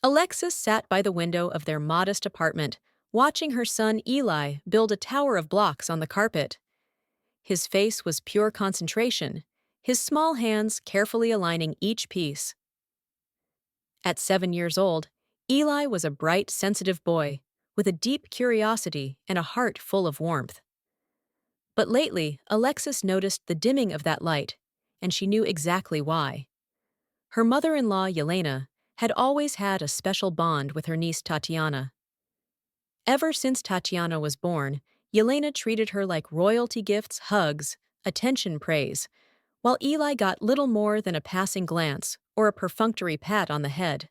Alexis sat by the window of their modest apartment, watching her son Eli build a tower of blocks on the carpet. His face was pure concentration, his small hands carefully aligning each piece. At 7 years old, Eli was a bright, sensitive boy, with a deep curiosity and a heart full of warmth. But lately, Alexis noticed the dimming of that light, and she knew exactly why. Her mother-in-law, Yelena, had always had a special bond with her niece Tatiana. Ever since Tatiana was born, Yelena treated her like royalty gifts, hugs, attention praise, while Eli got little more than a passing glance or a perfunctory pat on the head.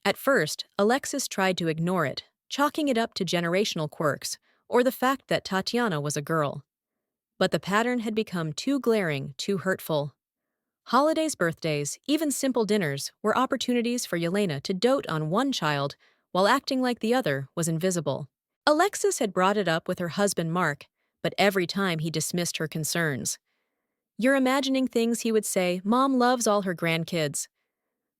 At first, Alexis tried to ignore it, chalking it up to generational quirks or the fact that Tatiana was a girl. But the pattern had become too glaring, too hurtful. Holidays, birthdays, even simple dinners were opportunities for Yelena to dote on one child while acting like the other was invisible. Alexis had brought it up with her husband Mark, but every time he dismissed her concerns. "You're imagining things," he would say. "Mom loves all her grandkids."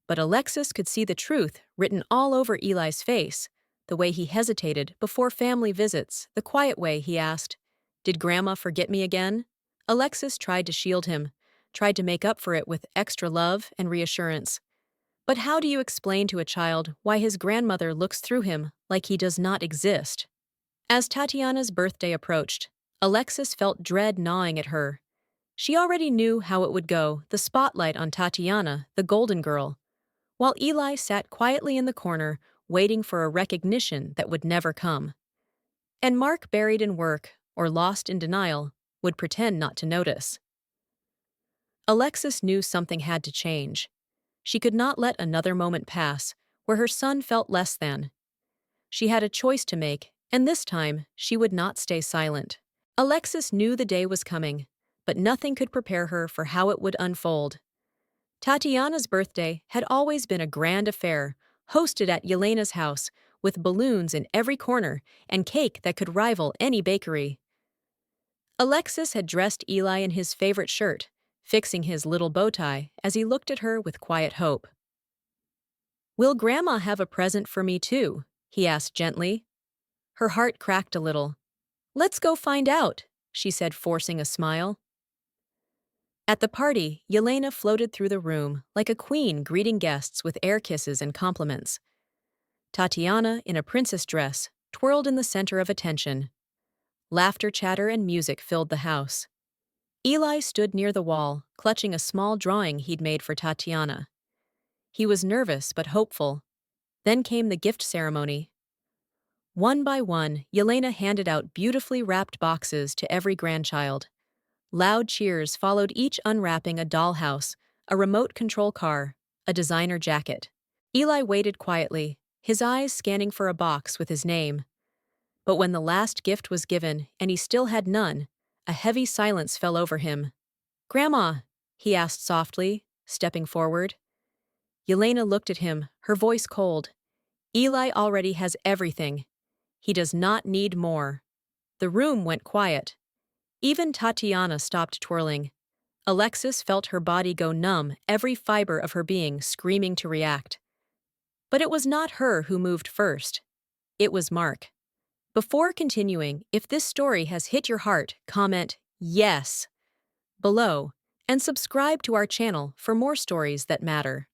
But Alexis could see the truth written all over Eli's face, the way he hesitated before family visits, the quiet way he asked, "Did Grandma forget me again?" Alexis tried to shield him, tried to make up for it with extra love and reassurance. But how do you explain to a child why his grandmother looks through him like he does not exist? As Tatiana's birthday approached, Alexis felt dread gnawing at her. She already knew how it would go, the spotlight on Tatiana, the golden girl, while Eli sat quietly in the corner, waiting for a recognition that would never come. And Mark, buried in work or lost in denial, would pretend not to notice. Alexis knew something had to change. She could not let another moment pass where her son felt less than. She had a choice to make, and this time she would not stay silent. Alexis knew the day was coming, but nothing could prepare her for how it would unfold. Tatiana's birthday had always been a grand affair, hosted at Yelena's house, with balloons in every corner and cake that could rival any bakery. Alexis had dressed Eli in his favorite shirt, fixing his little bow tie as he looked at her with quiet hope. "Will Grandma have a present for me too?" he asked gently. Her heart cracked a little. "Let's go find out," she said, forcing a smile. At the party, Yelena floated through the room like a queen greeting guests with air kisses and compliments. Tatiana, in a princess dress, twirled in the center of attention. Laughter, chatter, and music filled the house. Eli stood near the wall, clutching a small drawing he'd made for Tatiana. He was nervous but hopeful. Then came the gift ceremony. One by one, Yelena handed out beautifully wrapped boxes to every grandchild. Loud cheers followed each unwrapping a dollhouse, a remote control car, a designer jacket. Eli waited quietly, his eyes scanning for a box with his name. But when the last gift was given and he still had none, a heavy silence fell over him. "Grandma," he asked softly, stepping forward. Yelena looked at him, her voice cold. "Eli already has everything. He does not need more." The room went quiet. Even Tatiana stopped twirling. Alexis felt her body go numb, every fiber of her being screaming to react. But it was not her who moved first. It was Mark. Before continuing, if this story has hit your heart, comment "Yes" below and subscribe to our channel for more stories that matter.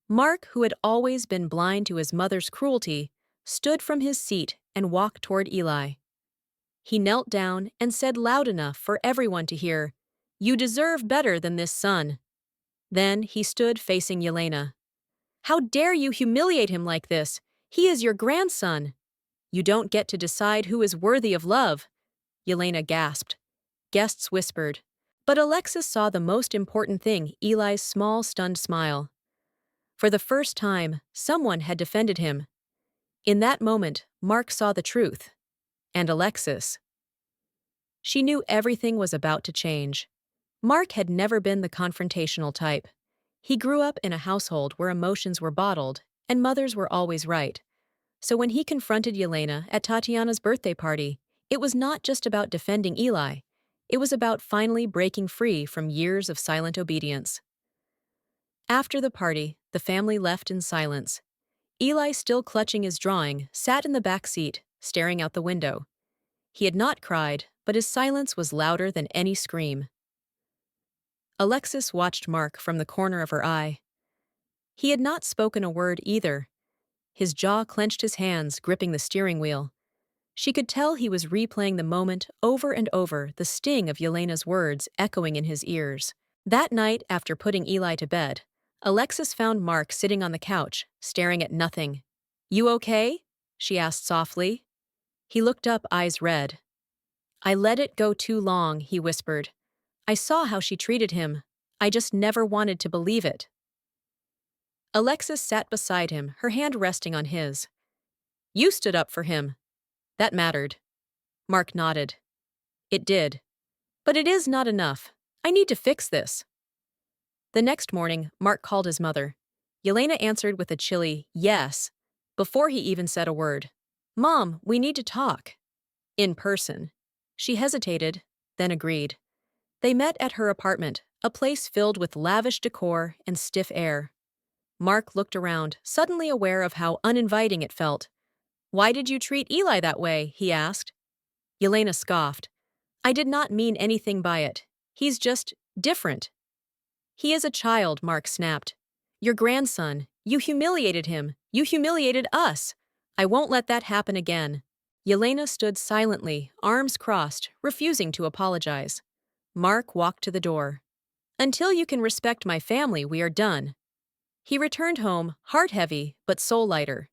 Mark, who had always been blind to his mother's cruelty, stood from his seat and walked toward Eli. He knelt down and said loud enough for everyone to hear, "You deserve better than this, son." Then he stood facing Yelena. "How dare you humiliate him like this? He is your grandson." "You don't get to decide who is worthy of love," Yelena gasped. Guests whispered. But Alexis saw the most important thing, Eli's small, stunned smile. For the first time, someone had defended him. In that moment, Mark saw the truth. And Alexis. She knew everything was about to change. Mark had never been the confrontational type. He grew up in a household where emotions were bottled and mothers were always right. So when he confronted Yelena at Tatiana's birthday party, it was not just about defending Eli. It was about finally breaking free from years of silent obedience. After the party, The family left in silence. Eli, still clutching his drawing, sat in the back seat, staring out the window. He had not cried, but his silence was louder than any scream. Alexis watched Mark from the corner of her eye. He had not spoken a word either. His jaw clenched, his hands gripping the steering wheel. She could tell he was replaying the moment over and over, the sting of Yelena's words echoing in his ears. That night, after putting Eli to bed, Alexis found Mark sitting on the couch, staring at nothing. "You okay?" she asked softly. He looked up, eyes red. "I let it go too long," he whispered. "I saw how she treated him. I just never wanted to believe it." Alexis sat beside him, her hand resting on his. "You stood up for him. That mattered." Mark nodded. "It did. But it is not enough. I need to fix this." The next morning, Mark called his mother. Yelena answered with a chilly "yes" before he even said a word. "Mom, we need to talk." In person. She hesitated, then agreed. They met at her apartment, a place filled with lavish decor and stiff air. Mark looked around, suddenly aware of how uninviting it felt. "Why did you treat Eli that way?" he asked. Yelena scoffed. "I did not mean anything by it. He's just different." "He is a child," Mark snapped. "Your grandson. You humiliated him. You humiliated us. I won't let that happen again." Yelena stood silently, arms crossed, refusing to apologize. Mark walked to the door. "Until you can respect my family, we are done." He returned home, heart heavy, but soul lighter.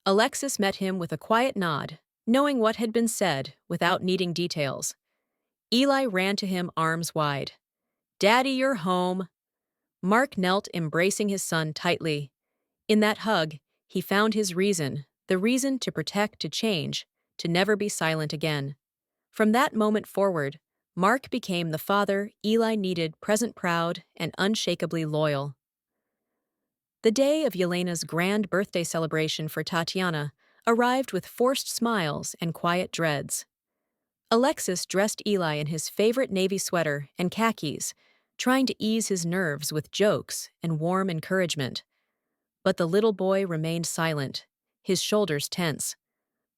Alexis met him with a quiet nod, knowing what had been said, without needing details. Eli ran to him, arms wide. "Daddy, you're home." Mark knelt, embracing his son tightly. In that hug, he found his reason, the reason to protect, to change, to never be silent again. From that moment forward, Mark became the father Eli needed, present, proud, and unshakably loyal. The day of Yelena's grand birthday celebration for Tatiana arrived with forced smiles and quiet dreads. Alexis dressed Eli in his favorite navy sweater and khakis, trying to ease his nerves with jokes and warm encouragement. But the little boy remained silent, his shoulders tense.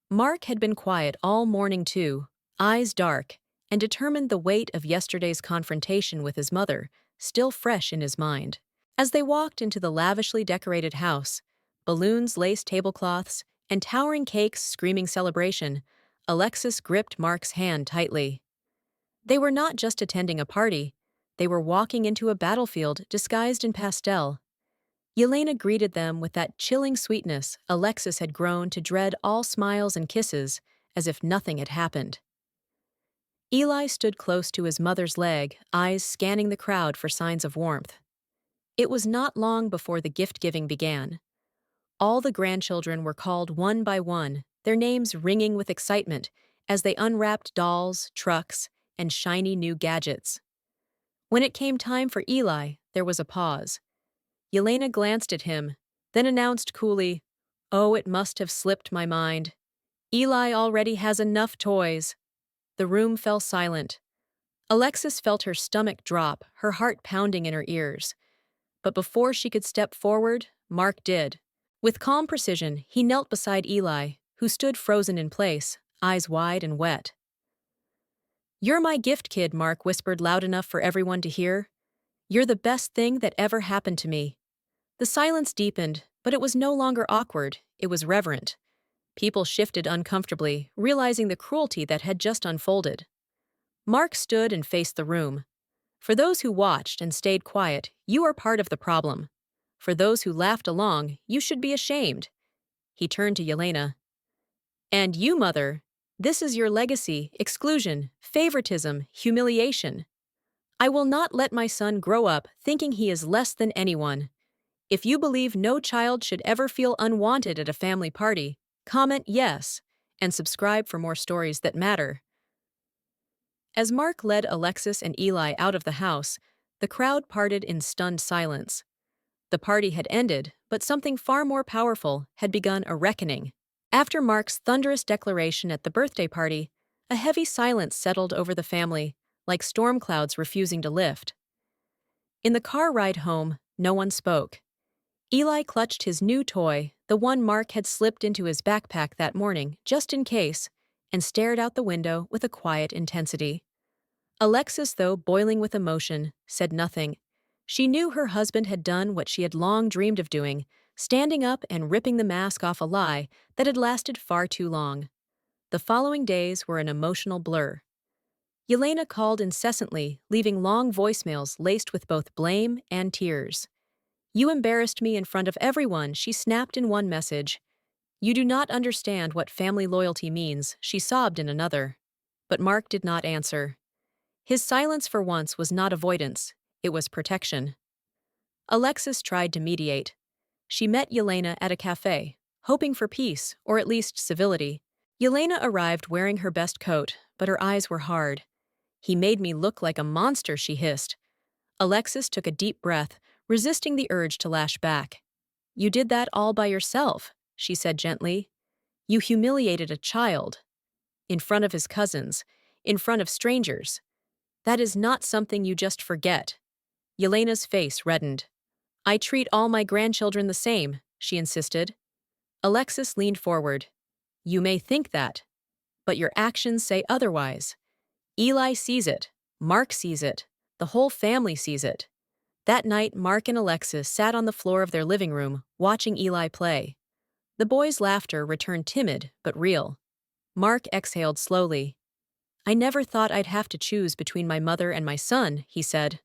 Mark had been quiet all morning too, eyes dark, and determined, the weight of yesterday's confrontation with his mother still fresh in his mind. As they walked into the lavishly decorated house, balloons, lace tablecloths, and towering cakes screaming celebration, Alexis gripped Mark's hand tightly. They were not just attending a party, they were walking into a battlefield disguised in pastel. Yelena greeted them with that chilling sweetness Alexis had grown to dread, all smiles and kisses, as if nothing had happened. Eli stood close to his mother's leg, eyes scanning the crowd for signs of warmth. It was not long before the gift-giving began. All the grandchildren were called one by one, their names ringing with excitement as they unwrapped dolls, trucks, and shiny new gadgets. When it came time for Eli, there was a pause. Yelena glanced at him, then announced coolly, "Oh, it must have slipped my mind. Eli already has enough toys." The room fell silent. Alexis felt her stomach drop, her heart pounding in her ears. But before she could step forward, Mark did. With calm precision, he knelt beside Eli, who stood frozen in place, eyes wide and wet. "You're my gift, kid," Mark whispered loud enough for everyone to hear. "You're the best thing that ever happened to me." The silence deepened, but it was no longer awkward, it was reverent. People shifted uncomfortably, realizing the cruelty that had just unfolded. Mark stood and faced the room. "For those who watched and stayed quiet, you are part of the problem. For those who laughed along, you should be ashamed." He turned to Yelena. "And you, mother, this is your legacy: exclusion, favoritism, humiliation. I will not let my son grow up thinking he is less than anyone. If you believe no child should ever feel unwanted at a family party, comment yes, and subscribe for more stories that matter." As Mark led Alexis and Eli out of the house, the crowd parted in stunned silence. The party had ended, but something far more powerful had begun, a reckoning. After Mark's thunderous declaration at the birthday party, a heavy silence settled over the family, like storm clouds refusing to lift. In the car ride home, no one spoke. Eli clutched his new toy, the one Mark had slipped into his backpack that morning, just in case, and stared out the window with a quiet intensity. Alexis, though boiling with emotion, said nothing. She knew her husband had done what she had long dreamed of doing, standing up and ripping the mask off a lie that had lasted far too long. The following days were an emotional blur. Yelena called incessantly, leaving long voicemails laced with both blame and tears. "You embarrassed me in front of everyone," she snapped in one message. "You do not understand what family loyalty means," she sobbed in another. But Mark did not answer. His silence for once was not avoidance, it was protection. Alexis tried to mediate. She met Yelena at a cafe, hoping for peace, or at least civility. Yelena arrived wearing her best coat, but her eyes were hard. "He made me look like a monster," she hissed. Alexis took a deep breath, resisting the urge to lash back. "You did that all by yourself," she said gently. "You humiliated a child. In front of his cousins, in front of strangers. That is not something you just forget." Yelena's face reddened. "I treat all my grandchildren the same," she insisted. Alexis leaned forward. "You may think that, but your actions say otherwise. Eli sees it, Mark sees it, the whole family sees it." That night, Mark and Alexis sat on the floor of their living room, watching Eli play. The boys' laughter returned timid but real. Mark exhaled slowly. "I never thought I'd have to choose between my mother and my son," he said.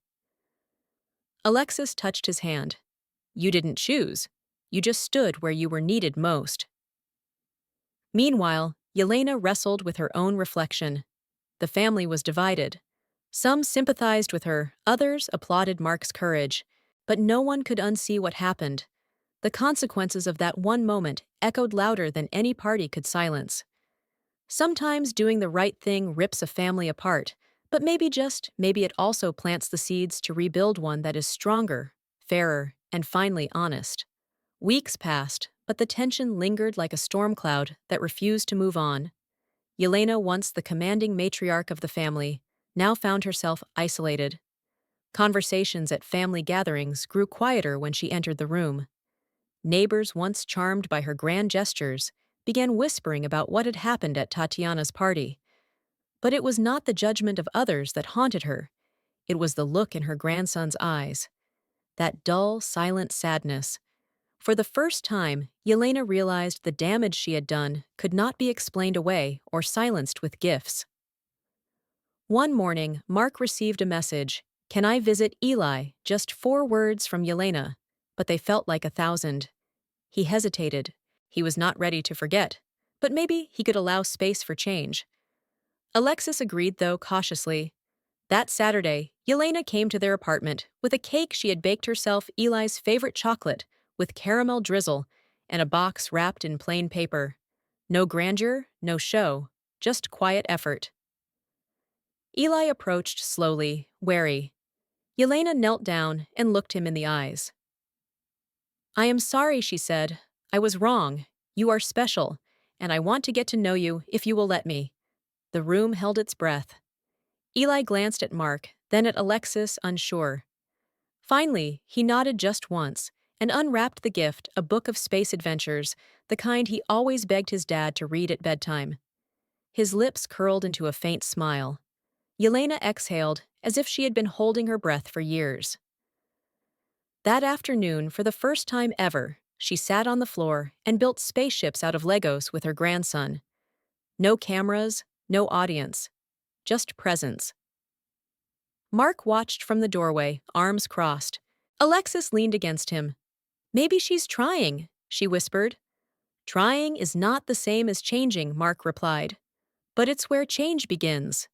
Alexis touched his hand. "You didn't choose. You just stood where you were needed most." Meanwhile, Yelena wrestled with her own reflection. The family was divided. Some sympathized with her, others applauded Mark's courage, but no one could unsee what happened. The consequences of that one moment echoed louder than any party could silence. Sometimes doing the right thing rips a family apart, but maybe it also plants the seeds to rebuild one that is stronger, fairer, and finally honest. Weeks passed, but the tension lingered like a storm cloud that refused to move on. Yelena, once the commanding matriarch of the family, now found herself isolated. Conversations at family gatherings grew quieter when she entered the room. Neighbors, once charmed by her grand gestures, began whispering about what had happened at Tatiana's party. But it was not the judgment of others that haunted her. It was the look in her grandson's eyes. That dull, silent sadness. For the first time, Yelena realized the damage she had done could not be explained away or silenced with gifts. One morning, Mark received a message, "Can I visit Eli?" Just 4 words from Yelena, but they felt like 1,000. He hesitated. He was not ready to forget, but maybe he could allow space for change. Alexis agreed, though, cautiously. That Saturday, Yelena came to their apartment with a cake she had baked herself, Eli's favorite chocolate, with caramel drizzle, and a box wrapped in plain paper. No grandeur, no show, just quiet effort. Eli approached slowly, wary. Yelena knelt down and looked him in the eyes. "I am sorry," she said. "I was wrong. You are special, and I want to get to know you if you will let me." The room held its breath. Eli glanced at Mark, then at Alexis, unsure. Finally, he nodded just once and unwrapped the gift, a book of space adventures, the kind he always begged his dad to read at bedtime. His lips curled into a faint smile. Yelena exhaled as if she had been holding her breath for years. That afternoon, for the first time ever, she sat on the floor and built spaceships out of Legos with her grandson. No cameras, no audience, just presence. Mark watched from the doorway, arms crossed. Alexis leaned against him. "Maybe she's trying," she whispered. "Trying is not the same as changing," Mark replied. "But it's where change begins."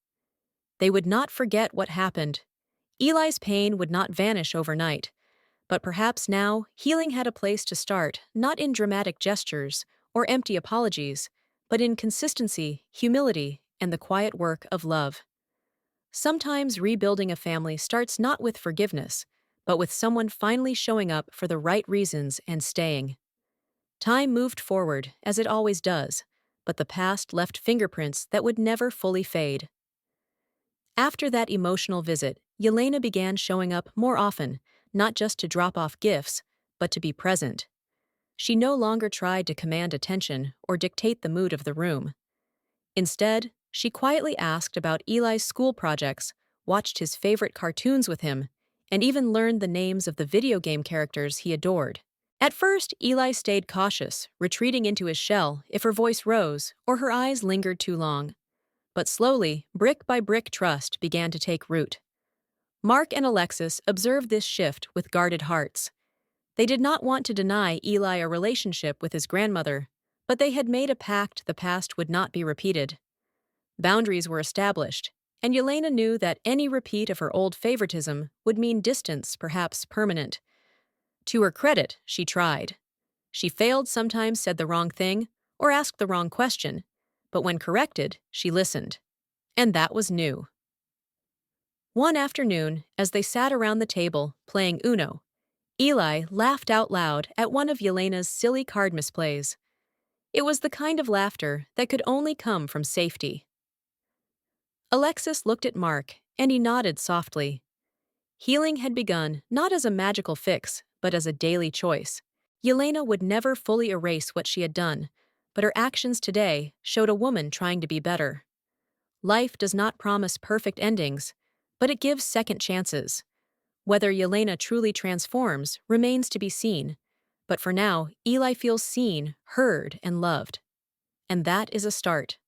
They would not forget what happened. Eli's pain would not vanish overnight. But perhaps now, healing had a place to start, not in dramatic gestures or empty apologies, but in consistency, humility, and the quiet work of love. Sometimes rebuilding a family starts not with forgiveness, but with someone finally showing up for the right reasons and staying. Time moved forward, as it always does, but the past left fingerprints that would never fully fade. After that emotional visit, Yelena began showing up more often, not just to drop off gifts, but to be present. She no longer tried to command attention or dictate the mood of the room. Instead, she quietly asked about Eli's school projects, watched his favorite cartoons with him, and even learned the names of the video game characters he adored. At first, Eli stayed cautious, retreating into his shell if her voice rose or her eyes lingered too long. But slowly, brick by brick, trust began to take root. Mark and Alexis observed this shift with guarded hearts. They did not want to deny Eli a relationship with his grandmother, but they had made a pact the past would not be repeated. Boundaries were established, and Yelena knew that any repeat of her old favoritism would mean distance, perhaps permanent. To her credit, she tried. She failed, sometimes said the wrong thing, or asked the wrong question, but when corrected, she listened. And that was new. One afternoon, as they sat around the table, playing Uno, Eli laughed out loud at one of Yelena's silly card misplays. It was the kind of laughter that could only come from safety. Alexis looked at Mark, and he nodded softly. Healing had begun not as a magical fix, but as a daily choice. Yelena would never fully erase what she had done, but her actions today showed a woman trying to be better. Life does not promise perfect endings, but it gives second chances. Whether Yelena truly transforms remains to be seen, but for now, Eli feels seen, heard, and loved. And that is a start.